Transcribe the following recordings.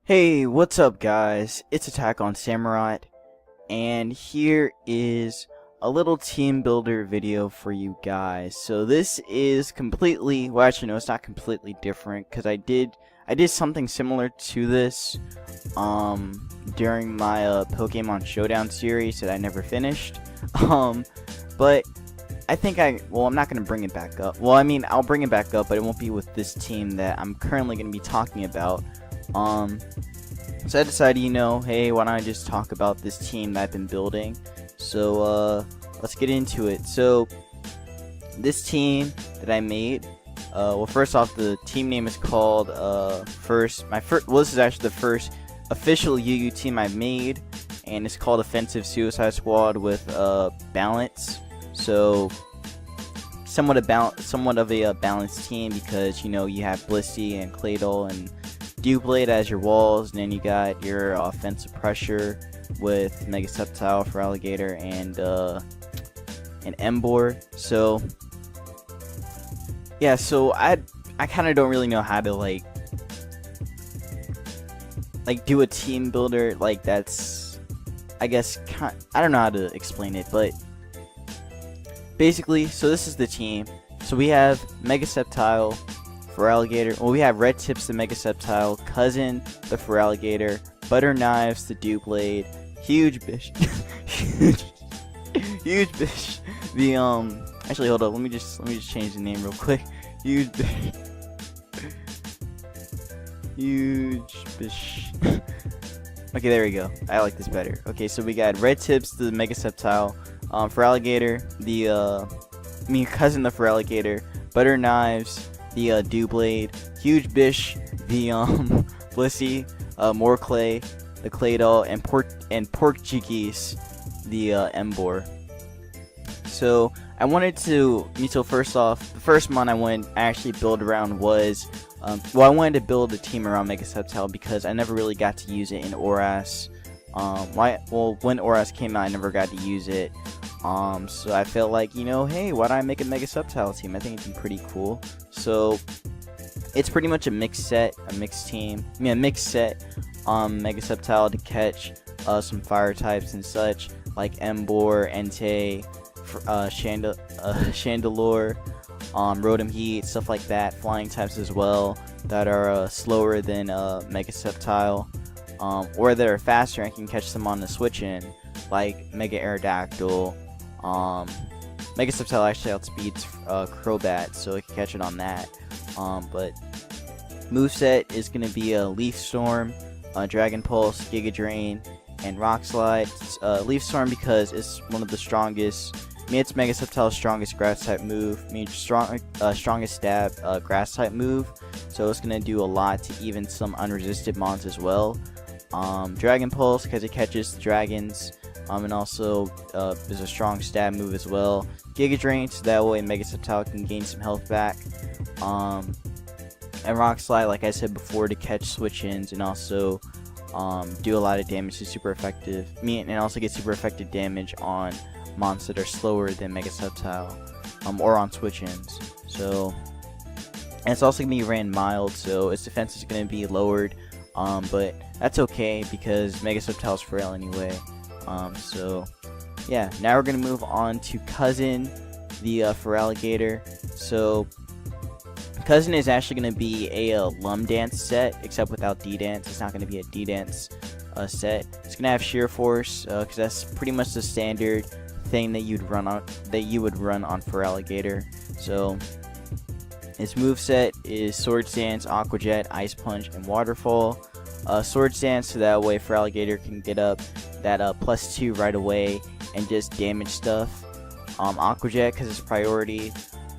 Hey, what's up guys? It's AttackonSamurott, and here is a little team builder video for you guys. So this is completely, well actually no, it's not completely different, because I did something similar to this during my Pokemon Showdown series that I never finished. But I think I'm not going to bring it back up. Well, I mean, I'll bring it back up, but it won't be with this team that I'm currently going to be talking about. So I decided, hey, why don't I just talk about this team that I've been building. So, let's get into it. So, this team that I made, well, first off, the team name is called, well, this is actually the first official UU team I made, and it's called Offensive Suicide Squad with, balance. So, somewhat of a balanced team because, you have Blissey and Claydol and Doublade as your walls, and then you got your offensive pressure with Mega Sceptile for Alligator and Emboar. So yeah, so I kind of don't really know how to like do a team builder that's, I guess, I don't know how to explain it, but basically, so this is the team. So we have Mega Sceptile for Alligator. Well, we have Red Tips the Mega Sceptile, Cousin the for Alligator, Butter Knives the Doublade, Huge Bish, Huge Bish. The actually hold up, let me just change the name real quick. Huge Bish, Huge Bish. Okay, there we go. I like this better. Okay, so we got Red Tips the Mega Sceptile, for Alligator, Cousin the for Alligator, Butter Knives the Doublade, Huge Bish the Blissey, Morclay the Claydol, and Portuguese the Emboar. So I wanted to, so first off, the first mon I actually build around was, well, I wanted to build a team around Mega Sceptile because I never really got to use it in ORAS. When ORAS came out, I never got to use it. So I felt like, hey, why don't I make a Mega Sceptile team? I think it'd be pretty cool. So it's pretty much a mixed set, a mixed team. I mean, a mixed set. Mega Sceptile to catch some fire types and such, like Emboar, Entei, Chandelure, Rotom Heat, stuff like that. Flying types as well that are slower than Mega Sceptile, or that are faster and can catch them on the switch in, like Mega Aerodactyl. Mega Sceptile actually outspeeds Crobat, so it can catch it on that. But moveset is going to be a Leaf Storm, Dragon Pulse, Giga Drain, and Rock Slide. Leaf Storm because it's one of the strongest. I mean, it's Mega Sceptile's strongest grass type move. I mean, strongest stab grass type move. So it's going to do a lot to even some unresisted mons as well. Dragon Pulse because it catches the dragons. And also there's a strong stab move as well. Giga Drain, so that way Mega Sceptile can gain some health back. And Rock Slide, like I said before, to catch switch-ins and also do a lot of damage. Is super effective. And also get super effective damage on mons that are slower than Mega Sceptile, or on switch-ins. So, and it's also gonna be ran mild, so its defense is gonna be lowered. But that's okay because Mega Sceptile's frail anyway. So yeah, now we're gonna move on to Cousin the for Alligator. So Cousin is actually gonna be a Lum Dance set, except without D-Dance. It's not gonna be a D-Dance set. It's gonna have Sheer Force because that's pretty much the standard thing that you would run on for Alligator. So its moveset is Swords Dance, Aqua Jet, Ice Punch, and Waterfall. Swords Dance, so that way for Alligator can get up that +2 right away and just damage stuff. Aqua Jet because it's priority.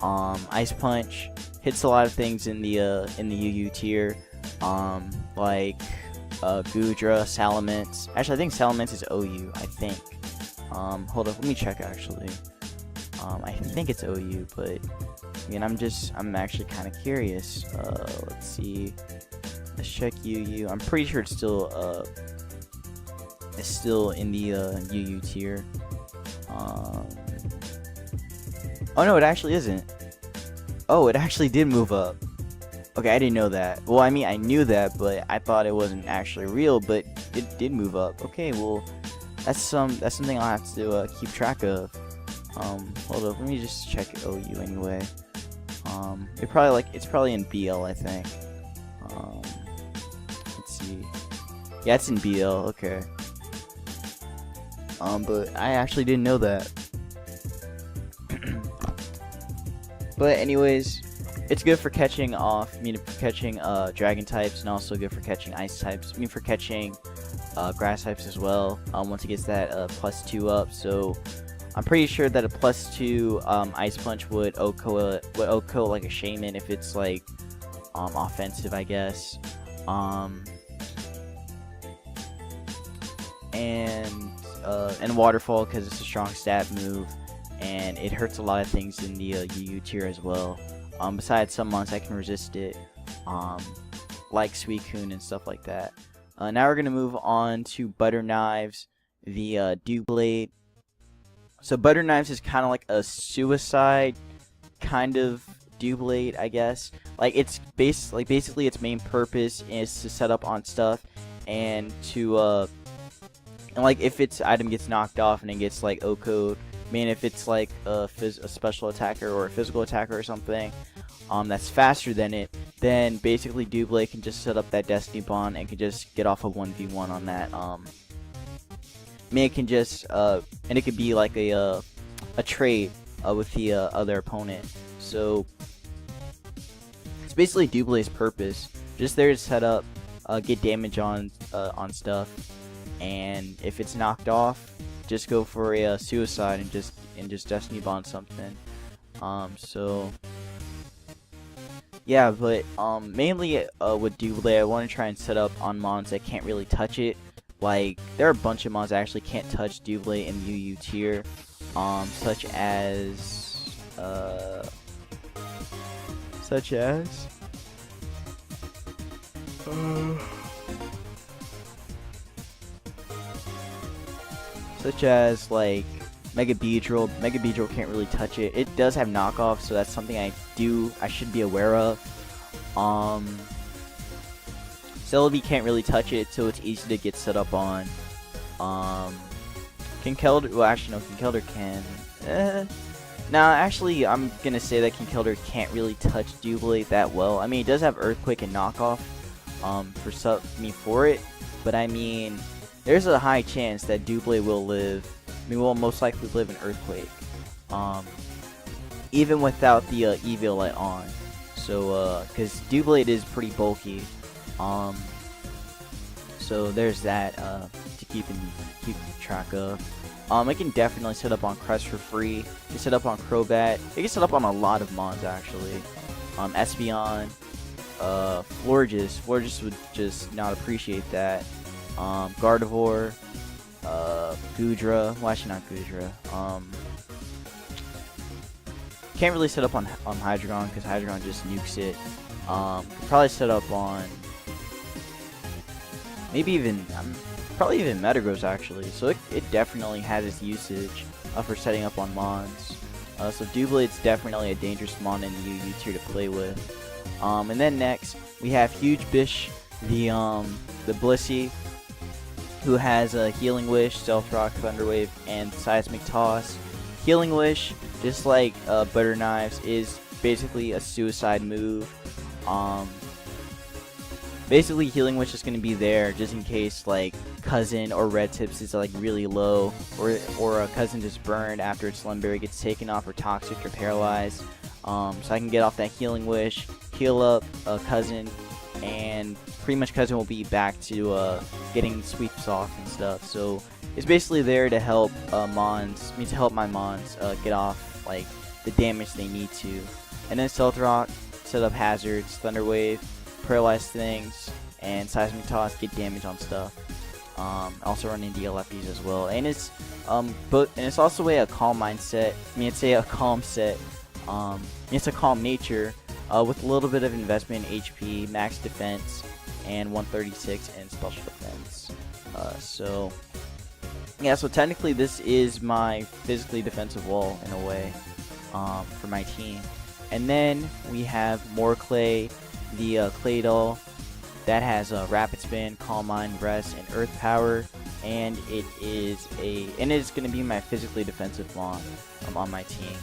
Ice Punch hits a lot of things in the UU tier, like Goodra, Salamence. Actually, I think Salamence is OU. I think. Hold up, let me check actually. I think it's OU, but I'm actually kind of curious. Let's see. Let's check UU. I'm pretty sure it's still in the UU tier. Oh no, it actually isn't. Oh, it actually did move up. Okay, I didn't know that. Well, I mean, I knew that, but I thought it wasn't actually real, but it did move up. Okay, well, that's something I'll have to keep track of. Hold up, let me just check OU anyway. It's probably in BL, I think. Let's see. Yeah, it's in BL. Okay. But I actually didn't know that. But anyways, it's good for catching dragon types, and also good for catching ice types. I mean, for catching grass types as well. Once it gets that +2 up, so I'm pretty sure that a +2 ice punch would OHKO like a shaman if it's like offensive, I guess. And waterfall because it's a strong stat move, and it hurts a lot of things in the UU tier as well. Besides some mons that can resist it, like Suicune and stuff like that. Now we're gonna move on to Butter Knives, the Doublade. So Butter Knives is kind of like a suicide kind of Doublade, I guess. Like it's basically its main purpose is to set up on stuff and to and like if its item gets knocked off and it gets like OHKO'd, I mean if it's like a special attacker or a physical attacker or something that's faster than it, then basically Doublade can just set up that Destiny Bond and can just get off a 1v1 on that. I mean it can just and it could be like a trade with the other opponent. So it's basically Doublade's purpose, just there to set up, get damage on stuff, and if it's knocked off, just go for a suicide and just Destiny Bond something. So yeah, but mainly with Doublade, I want to try and set up on mons that can't really touch it. Like there are a bunch of mons that actually can't touch Doublade in UU tier, such as like Mega Beedrill. Mega Beedrill can't really touch it. It does have knockoff, so that's something I should be aware of. Celebi can't really touch it, so it's easy to get set up on. Kinkeldurr, well actually no, Kinkeldurr can. Nah, actually I'm gonna say that Kinkeldurr can't really touch Doublade that well. I mean, it does have Earthquake and knockoff for it, but I mean, there's a high chance that Doublade will will most likely live in Earthquake, even without the Evil Light on. So, because Doublade is pretty bulky, so there's that to keep track of. It can definitely set up on Crest for free. It can set up on Crobat. It can set up on a lot of mons actually. Espeon, Florges. Florges would just not appreciate that. Gardevoir, Goodra. Well, actually not Goodra. Can't really set up on Hydreigon because Hydreigon just nukes it. Could probably set up on maybe even probably even Metagross actually. So it definitely has its usage for setting up on mons. So Doublade's definitely a dangerous mon in the UU tier to play with. And then next we have Huge Bish, the Blissey, who has a Healing Wish, Stealth Rock, Thunder Wave, and Seismic Toss. Healing Wish, just like Butter Knives, is basically a suicide move. Basically, Healing Wish is going to be there just in case like Cousin or Red Tips is like really low, or a Cousin is burned after its Lumberry gets taken off, or Toxic or Paralyzed. So I can get off that Healing Wish, heal up Cousin, and pretty much Cousin will be back to getting sweeps off and stuff. So it's basically there to help my mons get off like the damage they need to. And then Stealth Rock, set up hazards, Thunder Wave, paralyze things, and Seismic Toss, get damage on stuff. Also running DLFEs as well, and it's it's also a calm mindset. I mean, it's a calm set. It's a calm nature with a little bit of investment in HP, max defense, and 136 in special defense. So yeah, so technically this is my physically defensive wall in a way for my team. And then we have Morclay, the Clay Doll that has Rapid Spin, Calm Mind, Rest, and Earth Power, and it's going to be my physically defensive Mon on my team.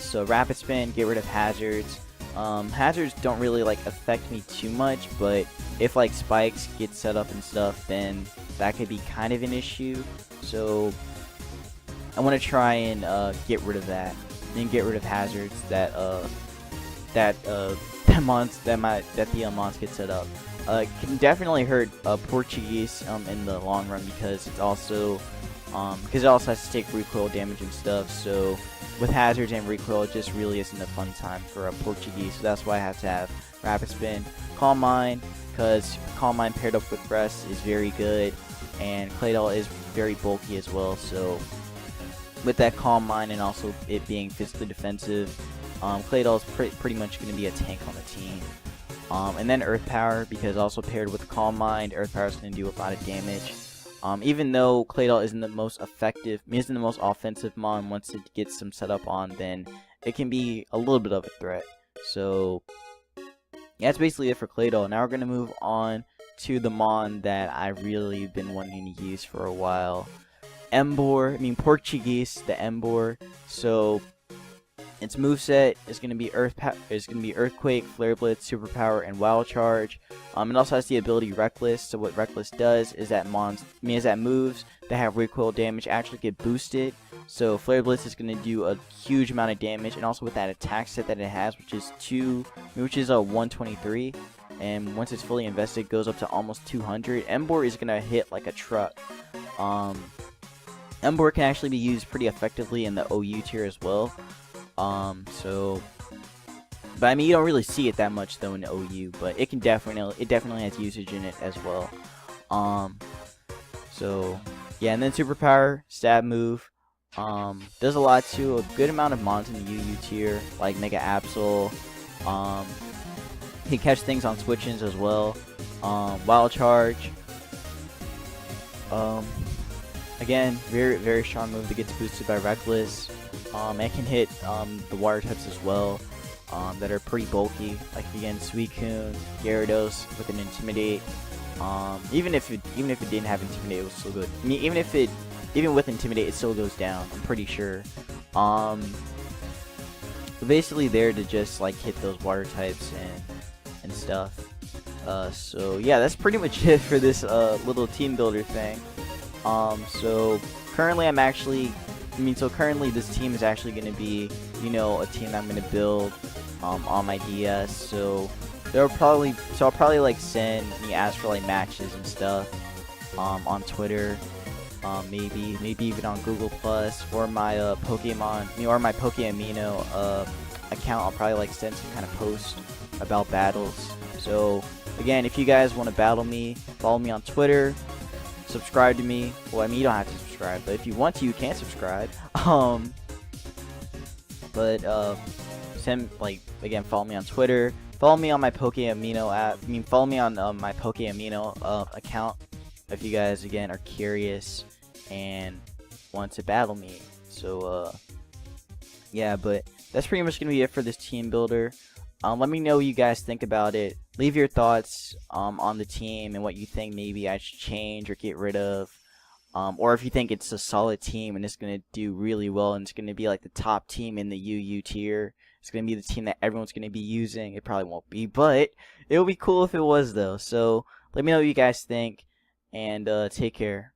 So Rapid Spin, get rid of hazards. Hazards don't really like affect me too much, but if like spikes get set up and stuff, then that could be kind of an issue. So I want to try and get rid of that, and get rid of hazards that the mons get set up. Can definitely hurt Portuguese in the long run, because it also has to take recoil damage and stuff. So with hazards and recoil, it just really isn't a fun time for a Portuguese. So that's why I have to have Rapid Spin, Calm Mind, because Calm Mind paired up with Rest is very good, and Clay Doll is very bulky as well. So with that Calm Mind and also it being physically defensive, Clay Doll is pretty much going to be a tank on the team. And then Earth Power, because also paired with Calm Mind, Earth Power is going to do a lot of damage. Even though Clay Doll isn't the most offensive Mon, once it gets some setup on, then it can be a little bit of a threat. So yeah, that's basically it for Clay Doll. Now we're going to move on to the Mon that I've really been wanting to use for a while. Portuguese, the Embor. So its moveset is going to be Earthquake, Flare Blitz, Superpower, and Wild Charge. It also has the ability Reckless. So what Reckless does is that moves that have recoil damage actually get boosted. So Flare Blitz is going to do a huge amount of damage, and also with that attack set that it has, which is a 123, and once it's fully invested, it goes up to almost 200. Embor is going to hit like a truck. Embor can actually be used pretty effectively in the OU tier as well. But I mean, you don't really see it that much though in the OU, but it definitely has usage in it as well. So yeah, and then Superpower, stab move. There's a lot to a good amount of mons in the UU tier, like Mega Sceptile. He catch things on switch-ins as well. Wild Charge. Again, very, very strong move that gets boosted by Reckless. It can hit the water types as well, that are pretty bulky, like again Suicune, Gyarados with an Intimidate. Even if it didn't have Intimidate, it was still good. I mean, even with Intimidate, it still goes down, I'm pretty sure. Basically there to just like hit those water types and stuff. So yeah, that's pretty much it for this little team builder thing. So currently currently this team is actually going to be, a team that I'm going to build on my DS. So I'll probably like send ask for like matches and stuff on Twitter, maybe even on Google Plus, or my Pokemon or my Pokeamino account. I'll probably like send some kind of post about battles. So again, if you guys want to battle me, follow me on Twitter. Subscribe to me. Well, I mean, you don't have to subscribe, but if you want to, you can subscribe. Follow me on Twitter. Follow me on my Pokeamino app. Follow me on my Pokeamino account if you guys again are curious and want to battle me. So yeah, but that's pretty much gonna be it for this team builder. Let me know what you guys think about it. Leave your thoughts on the team and what you think maybe I should change or get rid of. Or if you think it's a solid team and it's going to do really well and it's going to be like the top team in the UU tier. It's going to be the team that everyone's going to be using. It probably won't be, but it would be cool if it was though. So let me know what you guys think, and take care.